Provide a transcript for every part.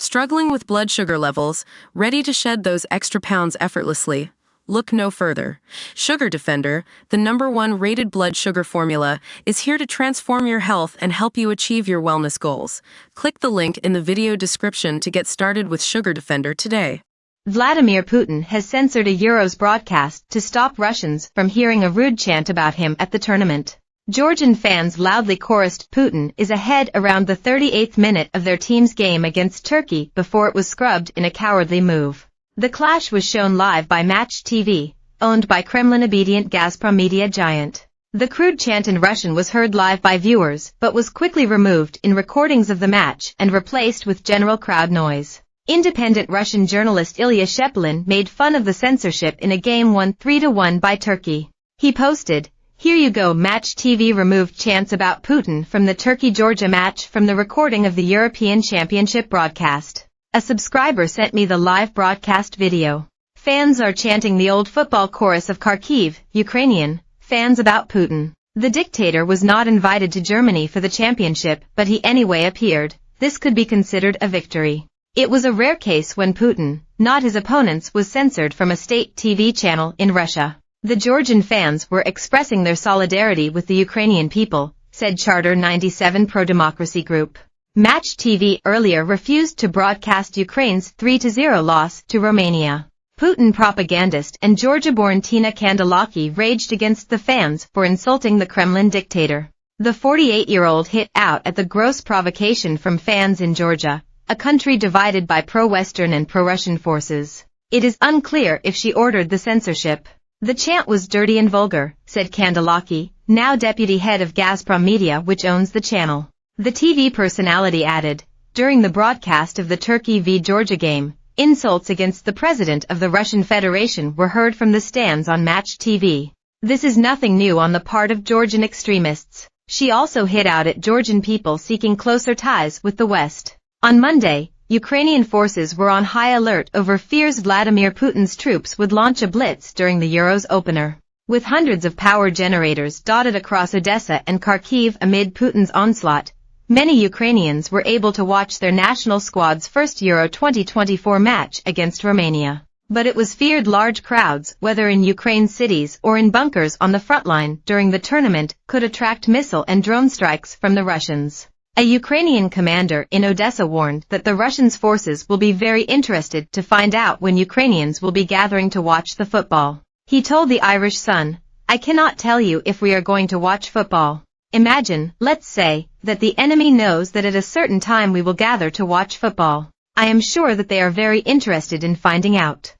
Struggling with blood sugar levels, ready to shed those extra pounds effortlessly? Look no further. Sugar Defender, the #1 rated blood sugar formula, is here to transform your health and help you achieve your wellness goals. Click the link in the video description to get started with Sugar Defender today. Vladimir Putin has censored a Euros broadcast to stop Russians from hearing a rude chant about him at the tournament. Georgian fans loudly chorused "Putin is ahead" around the 38th minute of their team's game against Turkey before it was scrubbed in a cowardly move. The clash was shown live by Match TV, owned by Kremlin-obedient Gazprom media giant. The crude chant in Russian was heard live by viewers but was quickly removed in recordings of the match and replaced with general crowd noise. Independent Russian journalist Ilya Shepelin made fun of the censorship in a game won 3-1 by Turkey. He posted, "Here you go, Match TV removed chants about Putin from the Turkey-Georgia match from the recording of the European Championship broadcast. A subscriber sent me the live broadcast video. Fans are chanting the old football chorus of Kharkiv, Ukrainian, fans about Putin. The dictator was not invited to Germany for the championship, but he anyway appeared. This could be considered a victory." It was a rare case when Putin, not his opponents, was censored from a state TV channel in Russia. The Georgian fans were expressing their solidarity with the Ukrainian people, said Charter 97 pro-democracy group. Match TV earlier refused to broadcast Ukraine's 3-0 loss to Romania. Putin propagandist and Georgia-born Tina Kandelaki raged against the fans for insulting the Kremlin dictator. The 48-year-old hit out at the gross provocation from fans in Georgia, a country divided by pro-Western and pro-Russian forces. It is unclear if she ordered the censorship. "The chant was dirty and vulgar," said Kandelaki, now deputy head of Gazprom Media, which owns the channel. The TV personality added, "During the broadcast of the Turkey v Georgia game, insults against the president of the Russian Federation were heard from the stands on Match TV. This is nothing new on the part of Georgian extremists." She also hit out at Georgian people seeking closer ties with the West. On Monday, Ukrainian forces were on high alert over fears Vladimir Putin's troops would launch a blitz during the Euros opener. With hundreds of power generators dotted across Odessa and Kharkiv amid Putin's onslaught, many Ukrainians were able to watch their national squad's first Euro 2024 match against Romania. But it was feared large crowds, whether in Ukraine's cities or in bunkers on the front line during the tournament, could attract missile and drone strikes from the Russians. A Ukrainian commander in Odessa warned that the Russians' forces will be very interested to find out when Ukrainians will be gathering to watch the football. He told the Irish Sun, "I cannot tell you if we are going to watch football. Imagine, let's say, that the enemy knows that at a certain time we will gather to watch football. I am sure that they are very interested in finding out.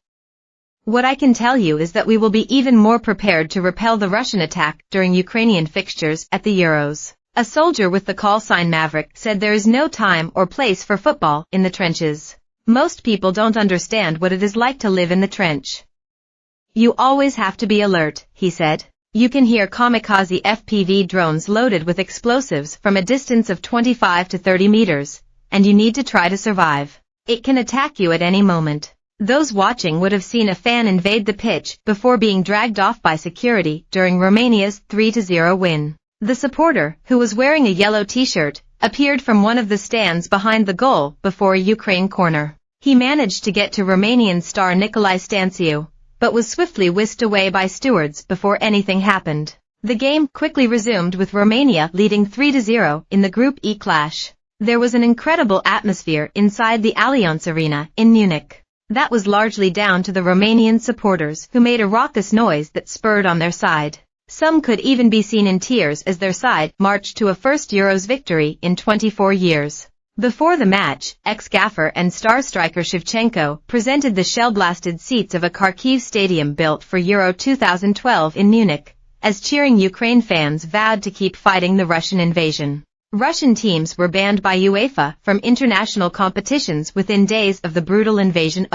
What I can tell you is that we will be even more prepared to repel the Russian attack during Ukrainian fixtures at the Euros." A soldier with the call sign Maverick said there is no time or place for football in the trenches. "Most people don't understand what it is like to live in the trench. You always have to be alert," he said. "You can hear kamikaze FPV drones loaded with explosives from a distance of 25 to 30 meters, and you need to try to survive. It can attack you at any moment." Those watching would have seen a fan invade the pitch before being dragged off by security during Romania's 3-0 win. The supporter, who was wearing a yellow t-shirt, appeared from one of the stands behind the goal before a Ukraine corner. He managed to get to Romanian star Nicolae Stanciu, but was swiftly whisked away by stewards before anything happened. The game quickly resumed with Romania leading 3-0 in the Group E clash. There was an incredible atmosphere inside the Allianz Arena in Munich. That was largely down to the Romanian supporters who made a raucous noise that spurred on their side. Some could even be seen in tears as their side marched to a first Euros victory in 24 years. Before the match, ex-gaffer and star striker Shevchenko presented the shell-blasted seats of a Kharkiv stadium built for Euro 2012 in Munich, as cheering Ukraine fans vowed to keep fighting the Russian invasion. Russian teams were banned by UEFA from international competitions within days of the brutal invasion.